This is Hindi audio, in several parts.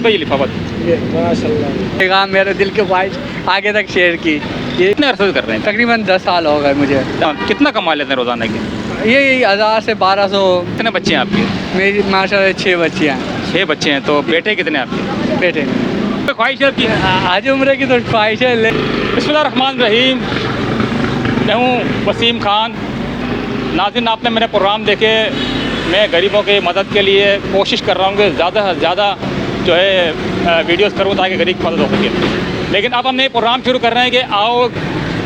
भाई लिफाफत माशाल्लाह मेरे दिल की ख्वाहिश आगे तक शेयर की। ये कितने अरसे से कर रहे हैं? तकरीबन 10 साल हो गए मुझे। कितना कमा लेते हैं रोजाना के? ये 1000 से 1200। कितने बच्चे हैं आपके? मेरी माशाल्लाह 6 बच्चियाँ हैं। 6 बच्चे हैं। तो बेटे कितने हैं आपके? बेटे कोई ख्वाहिश है आपकी? आज उम्र की तो ख्वाहिश है। बिस्मिल्लाहिर्रहमानिर्रहीम। मैं हूँ वसीम खान। नाज़रीन, आपने मेरे प्रोग्राम देखे। मैं गरीबों की मदद के लिए कोशिश कर रहा हूँ कि ज़्यादा से ज़्यादा जो है वीडियोस करूँ ताकि गरीब की मदद हो सके। लेकिन अब हम ये प्रोग्राम शुरू कर रहे हैं कि आओ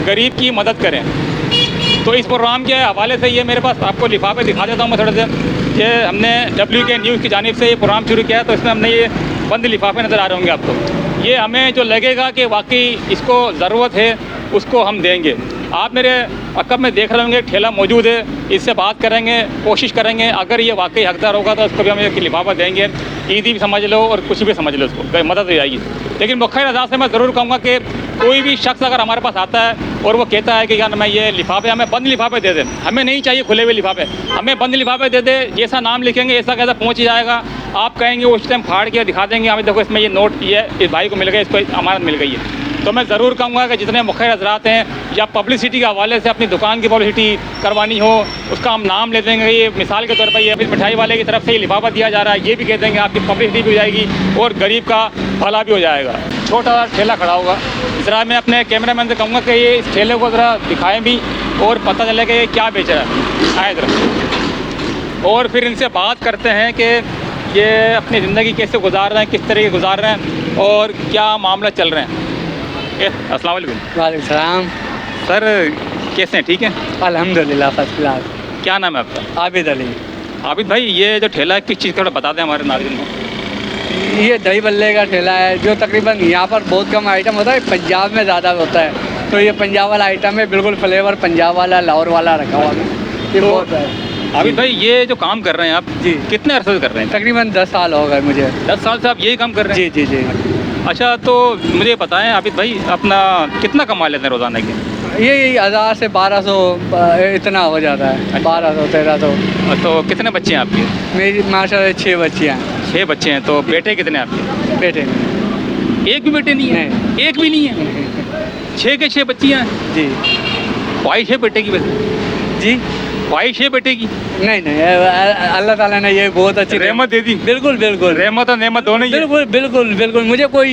गरीब की मदद करें। तो इस प्रोग्राम के हवाले से ये मेरे पास आपको लिफाफे दिखा देता हूँ मैं थोड़े से। ये हमने WK न्यूज़ की जानिब से ये प्रोग्राम शुरू किया है। तो इसमें हमने ये बंद लिफाफे नज़र आ रहे होंगे आपको। ये हमें जो लगेगा कि वाकई इसको ज़रूरत है उसको हम देंगे। आप मेरे अकब में देख रहे होंगे ठेला मौजूद है, इससे बात करेंगे, कोशिश करेंगे। अगर ये वाकई हकदार होगा तो उसको भी हम एक लिफाफा देंगे। ईदी भी समझ लो और कुछ भी समझ लो, उसको मदद हो जाएगी। लेकिन मुख्य नज़र से मैं ज़रूर कहूँगा कि कोई भी शख्स अगर हमारे पास आता है और वो कहता है कि यार मैं ये लिफाफे, हमें बंद लिफाफे दे दें, हमें नहीं चाहिए खुले हुए लिफाफे, हमें बंद लिफाफे दे दे। जैसा नाम लिखेंगे ऐसा कैसा पहुँच जाएगा। आप कहेंगे उस टाइम फाड़ के दिखा देंगे, हमें देखो इसमें ये नोट ये इस भाई को मिल गया, इसको अमानत मिल गई है। तो मैं ज़रूर कहूँगा कि जितने मुख्य हज़रात हैं या पब्लिसिटी के हवाले से अपनी दुकान की पब्लिसिटी करवानी हो, उसका हम नाम ले देंगे। ये मिसाल के तौर पर ये मिठाई वाले की तरफ से ये लिफाफा दिया जा रहा है, ये भी कह देंगे, आपकी पब्लिसिटी भी हो जाएगी और गरीब का भला भी हो जाएगा। छोटा ठेला खड़ा होगा, ज़रा मैं अपने कैमरामैन से कहूँगा कि ये इस ठेले को ज़रा दिखाएँ भी और पता चले कि ये क्या बेच रहा है। आए ज़रा और फिर इनसे बात करते हैं कि ये अपनी ज़िंदगी कैसे गुजार रहे हैं, किस तरह के गुजार रहे हैं और क्या मामला चल रहे हैं। अस्सलाम वालेकुम। वालेकुम सलाम। सर कैसे हैं? ठीक हैं अल्हम्दुलिल्लाह, फर्स्ट क्लास। क्या नाम है आपका? आबिद अली। आबिद भाई, ये जो ठेला है किस चीज़ का बता दें हमारे नाज़रीन को। ये दही बल्ले का ठेला है जो तकरीबन यहाँ पर बहुत कम आइटम होता है, पंजाब में ज़्यादा होता है। तो ये पंजाब वाला आइटम है, बिल्कुल फ्लेवर पंजाब वाला, लाहौर वाला रखा हुआ है। ये तो बहुत है। आबिद भाई, ये जो काम कर रहे हैं आप जी, कितने अरसे से कर रहे हैं? तकरीबन 10 साल हो गए मुझे। 10 साल से आप यही काम कर रहे हैं? जी जी जी। अच्छा, तो मुझे बताएं आबिद भाई, अपना कितना कमा लेते हैं रोज़ाना के? ये 1000 से 1200 इतना हो जाता है। 1200 1300। तो कितने बच्चे हैं आपके? मेरी माशाल्लाह 6 बच्चियाँ हैं। 6 बच्चे हैं। तो बेटे कितने हैं आपके? बेटे एक भी बेटे नहीं है? नहीं। एक भी नहीं है? 6 के 6 बच्चियाँ हैं। जी। ख्वाहिश है बेटे की? वैसे जी ख्वाहिश है बेटे की? नहीं नहीं, अल्लाह ताला ने ये बहुत अच्छी रहमत दे दी। बिल्कुल बिल्कुल। रहमत और नेमत दोनों ही है। बिल्कुल बिल्कुल बिल्कुल, मुझे कोई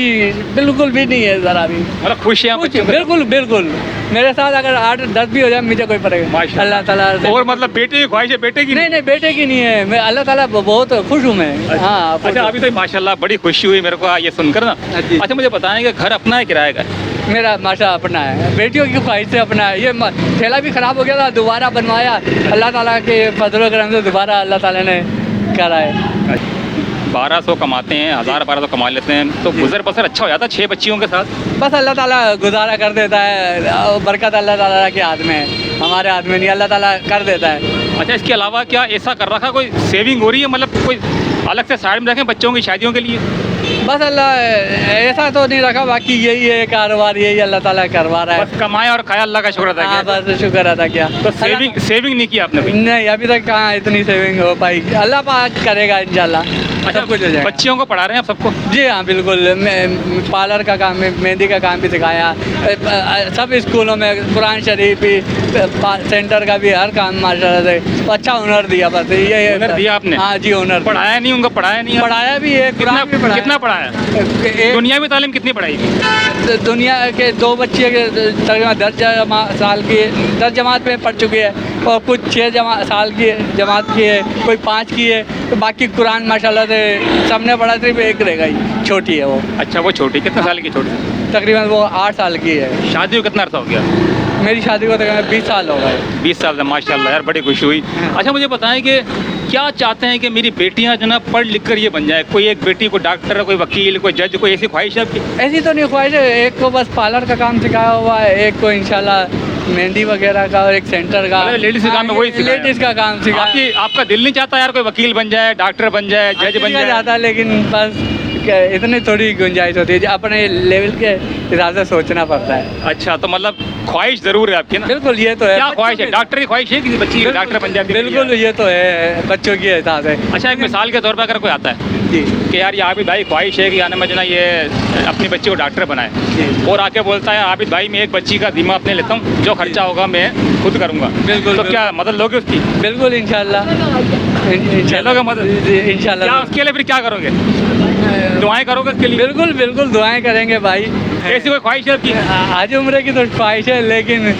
बिल्कुल भी नहीं है ज़रा भी। मतलब खुश हैं आप बच्चों से? बिल्कुल बिल्कुल। मेरे साथ अगर 8-10 भी हो जाए मुझे कोई पड़ेगा माशाल्लाह। अल्लाह ताला से। और मतलब बेटे की ख्वाहिश है बेटे की? नहीं नहीं, बेटे की नहीं है। मैं अल्लाह ताला बहुत खुश हूँ मैं। हाँ। अच्छा, अभी तो माशाल्लाह बड़ी खुशी हुई मेरे को ये सुनकर ना। जी। अच्छा, मुझे बताएं कि घर अपना है किराए का? मेरा माशा अपना है, बेटियों की ख्वाहिश से अपना है। ये ठेला भी ख़राब हो गया था, दोबारा बनवाया अल्लाह ताला के फजल करम से, दोबारा अल्लाह ताला ने करा है। 1200 कमाते हैं, 1000-1200 कमा लेते हैं तो गुजर बसर अच्छा हो जाता है 6 बच्चियों के साथ? बस अल्लाह ताला गुजारा कर देता है। बरकत अल्लाह ताला के हाथ में है, हमारे हाथ में नहीं। अल्लाह ताला कर देता है। अच्छा, इसके अलावा क्या ऐसा कर रखा, कोई सेविंग हो रही है, मतलब कोई अलग से साइड में रखें बच्चों की शादियों के लिए? बस अल्लाह ऐसा तो नहीं रखा, बाकी यही है कारोबार, यही अल्लाह ताला करवा रहा है। बस कमाए और खाया, अल्लाह का शुक्र अदा हाँ, किया। बस शुक्र अदा किया। तो सेविंग नहीं की आपने कोई? नहीं, अभी तक कहाँ इतनी सेविंग हो पाई। अल्लाह पाक करेगा इंशाल्लाह। अच्छा, सब कुछ हो जाएगा। बच्चियों को पढ़ा रहे हैं आप सबको? जी हाँ बिल्कुल। पार्लर का काम, मेहंदी का काम भी सिखाया। सब स्कूलों में कुरान शरीफ भी, सेंटर का भी, हर काम माशाल्लाह से अच्छा हुनर दिया। बस ये हुनर दिया आपने? हाँ जी, हुनर पढ़ाया नहीं उनको? पढ़ाया नहीं? पढ़ाया भी है, कुरान भी पढ़ाया। कितना पढ़ाया? दुनियावी तालीम कितनी पढ़ाई? दुनिया के 2 बच्चे तकरीबन 10 साल की 10 जमात में पढ़ चुकी है और कुछ 6 साल की जमात की है, कोई 5 की है। तो बाकी कुरान माशाल्लाह से सबने पढ़ा, सिर्फ एक रह गई, छोटी है वो। अच्छा, वो छोटी कितने साल की? छोटी तकरीबन वो 8 साल की है। शादी को कितना अर्सा हो गया? मेरी शादी को तकरीबन 20 साल हो गए। 20 साल से, माशाल्लाह यार, बड़ी खुशी हुई। अच्छा, मुझे बताएं कि क्या चाहते हैं कि मेरी बेटियां जो ना पढ़ लिख कर ये बन जाए? कोई एक बेटी को डॉक्टर, कोई वकील, कोई जज, कोई ऐसी ख्वाहिश है आपकी? ऐसी तो नहीं ख्वाहिश है। एक को बस पार्लर का काम सिखाया हुआ है, एक को इंशाल्लाह मेहंदी वगैरह का, और एक सेंटर का। लेडीज का काम है, वही सिखाया। लेडीज का काम सिखाया। आपका दिल नहीं चाहता यार कोई वकील बन जाए, डॉक्टर बन जाए, जज बन जाए? जाता, लेकिन बस इतनी थोड़ी गुंजाइश होती है, अपने लेवल के हिसाब से सोचना पड़ता है। अच्छा, तो मतलब ख्वाहिश ज़रूर है आपकी ना? बिल्कुल, ये तो है। क्या ख्वाहिश है? डॉक्टर की ख्वाहिश है किसी बच्ची की डॉक्टर बन जाती है? बिल्कुल, ये तो है बच्चों के हिसाब से। अच्छा, एक मिसाल के तौर पर अगर कोई आता है जी कि यार ये आबिद भाई ख्वाहिश है कि आने में जो ना ये अपनी बच्ची को डॉक्टर बनाए, जी और आके बोलता है आबिद भाई मैं एक बच्ची का बीमा अपने लेता हूँ, जो खर्चा होगा मैं खुद करूँगा, बिल्कुल, तो क्या मदद लोगे उसकी? बिल्कुल, इंशाल्लाह लोगे मदद? इंशाल्लाह। क्या उसके लिए फिर क्या करोगे? दुआएं करोगे उसके लिए? बिल्कुल बिल्कुल, दुआएं करेंगे भाई। ऐसी कोई ख्वाहिश है आपकी? आज उम्र की तो ख्वाहिश है, लेकिन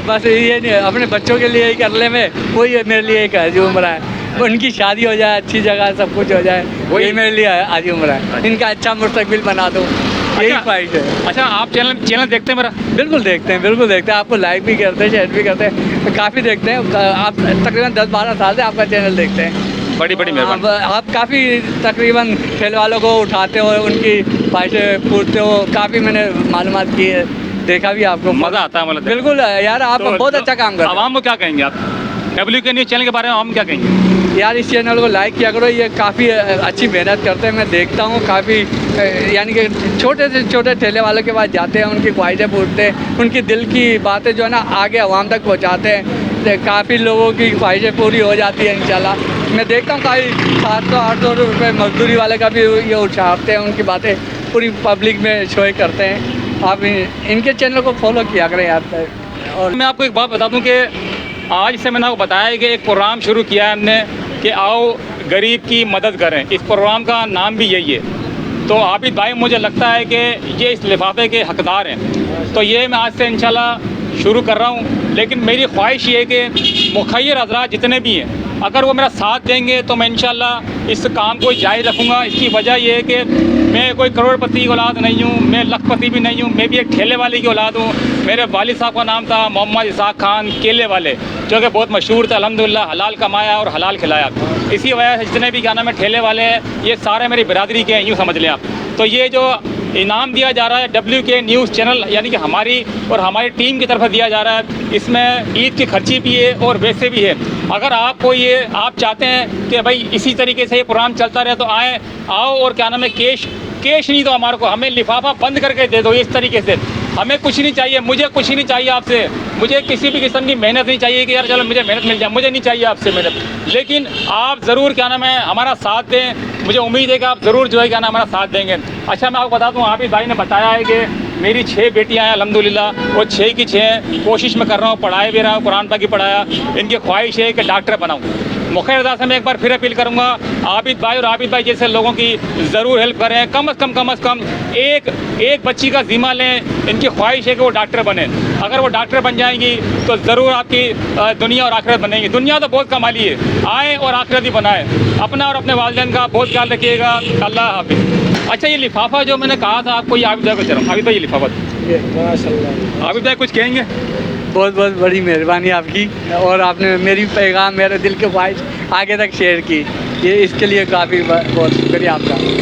बस ये नहीं, अपने बच्चों के लिए ही कर ले, मैं वही मेरे लिए एक आज उम्र है, उनकी शादी हो जाए, अच्छी जगह सब कुछ हो जाए, वही मेरे लिए आज उम्र है, इनका अच्छा मुस्तकबिल बना दूँ, यही ख्वाहिश है। अच्छा, आप चैनल देखते हैं मेरा? बिल्कुल देखते हैं, बिल्कुल देखते हैं, आपको लाइक भी करते हैं, शेयर भी करते हैं, काफ़ी देखते हैं। आप तकरीबन 10-12 साल से आपका चैनल देखते हैं। बड़ी मेहरबानी। आप काफ़ी तकरीबन खेल वालों को उठाते हो, उनकी ख्वाहिशें पूछते हो, काफ़ी मैंने मालूमात की है, देखा भी आपको, मज़ा आता है मतलब? बिल्कुल यार, आप बहुत अच्छा काम करते आवाम को क्या कहेंगे आप WK न्यूज़ चैनल के बारे में? आवाम क्या कहेंगे? यार इस चैनल को लाइक किया करो, ये काफ़ी अच्छी मेहनत करते हैं, मैं देखता हूँ काफ़ी, यानी कि छोटे से छोटे ठेले वालों के पास जाते हैं, उनकी ख्वाहिशें पूछते हैं, उनकी दिल की बातें जो है ना आगे आवाम तक पहुँचाते हैं, काफ़ी लोगों की ख्वाहिशें पूरी हो जाती है इंशाल्लाह। मैं देखता हूँ काफ़ी 700-800 रुपये मजदूरी वाले का भी ये उठाते हैं, उनकी बातें पूरी पब्लिक में शो करते हैं। आप इनके चैनल को फॉलो किया करें यार। और मैं आपको एक बात बता दूं कि आज से मैंने आपको बताया कि एक प्रोग्राम शुरू किया है हमने कि आओ गरीब की मदद करें। इस प्रोग्राम का नाम भी यही है। तो आबिद भाई मुझे लगता है कि ये इस लिफाफे के हकदार हैं, तो ये मैं आज से इंशाल्लाह शुरू कर रहा हूँ। लेकिन मेरी ख्वाहिश ये है कि मुखैर हज़रात जितने भी हैं, अगर वो मेरा साथ देंगे तो मैं इंशाल्लाह इस काम को जारी रखूँगा। इसकी वजह ये है कि मैं कोई करोड़पति की औलाद नहीं हूँ, मैं लखपति भी नहीं हूँ, मैं भी एक ठेले वाले की औलाद हूँ। मेरे वालिद साहब का नाम था मोहम्मद इसाक खान केले वाले, जो कि बहुत मशहूर था, अल्हम्दुलिल्लाह हलाल कमाया और हलाल खिलाया। इसी वजह से जितने भी क्या नाम है ठेले वाले हैं, ये सारे मेरी बिरादरी के हैं, यूँ समझ लें आप। तो ये जो इनाम दिया जा रहा है WK न्यूज़ चैनल यानी कि हमारी और हमारी टीम की तरफ से दिया जा रहा है, इसमें ईद की खर्ची भी है और वैसे भी है। अगर आपको ये आप चाहते हैं कि भाई इसी तरीके से ये प्रोग्राम चलता रहे तो आओ और क्या नाम है कैश नहीं दो हमारे को, हमें लिफाफा बंद करके दे दो इस तरीके से। हमें कुछ नहीं चाहिए, मुझे कुछ नहीं चाहिए आपसे, मुझे किसी भी किस्म की मेहनत नहीं चाहिए कि यार चलो मुझे मेहनत मिल जाए, मुझे नहीं चाहिए आपसे मेहनत। लेकिन आप ज़रूर क्या नाम है हमारा साथ दें, मुझे उम्मीद है कि आप ज़रूर जो है क्या नाम हमारा साथ देंगे। अच्छा, मैं आपको बता दूँ, आबिद भाई ने बताया है कि मेरी 6 बेटियां हैं अल्हम्दुलिल्लाह, वो 6 की 6 कोशिश में कर रहा हूँ, पढ़ाए भी रहा हूँ, कुरान पाक की पढ़ाया। इनकी ख्वाहिश है कि डॉक्टर बनाऊँ। मुखैर हज़रात से मैं एक बार फिर अपील करूँगा, आबिद भाई और आबिद भाई जैसे लोगों की ज़रूर हेल्प करें। कम से कम एक बच्ची का ज़िम्मा लें। इनकी ख्वाहिश है कि वो डॉक्टर बने। अगर वो डॉक्टर बन जाएंगी तो ज़रूर आपकी दुनिया और आखिरत बनेगी। दुनिया तो बहुत कमाली है, आए और आखिरत भी बनाए। अपना और अपने वालिदैन का बहुत ख्याल रखिएगा। अल्लाह हाफिज़। अच्छा, ये लिफाफा जो मैंने कहा था आपको, ये आबिद भाई को चलो, आबिद भाई ये लिफाफा माशाल्लाह। आबिद भाई कुछ कहेंगे? बहुत बहुत बड़ी मेहरबानी आपकी, और आपने मेरी पैगाम, मेरे दिल की ख्वाहिश आगे तक शेयर की, ये इसके लिए काफ़ी बहुत शुक्रिया आपका।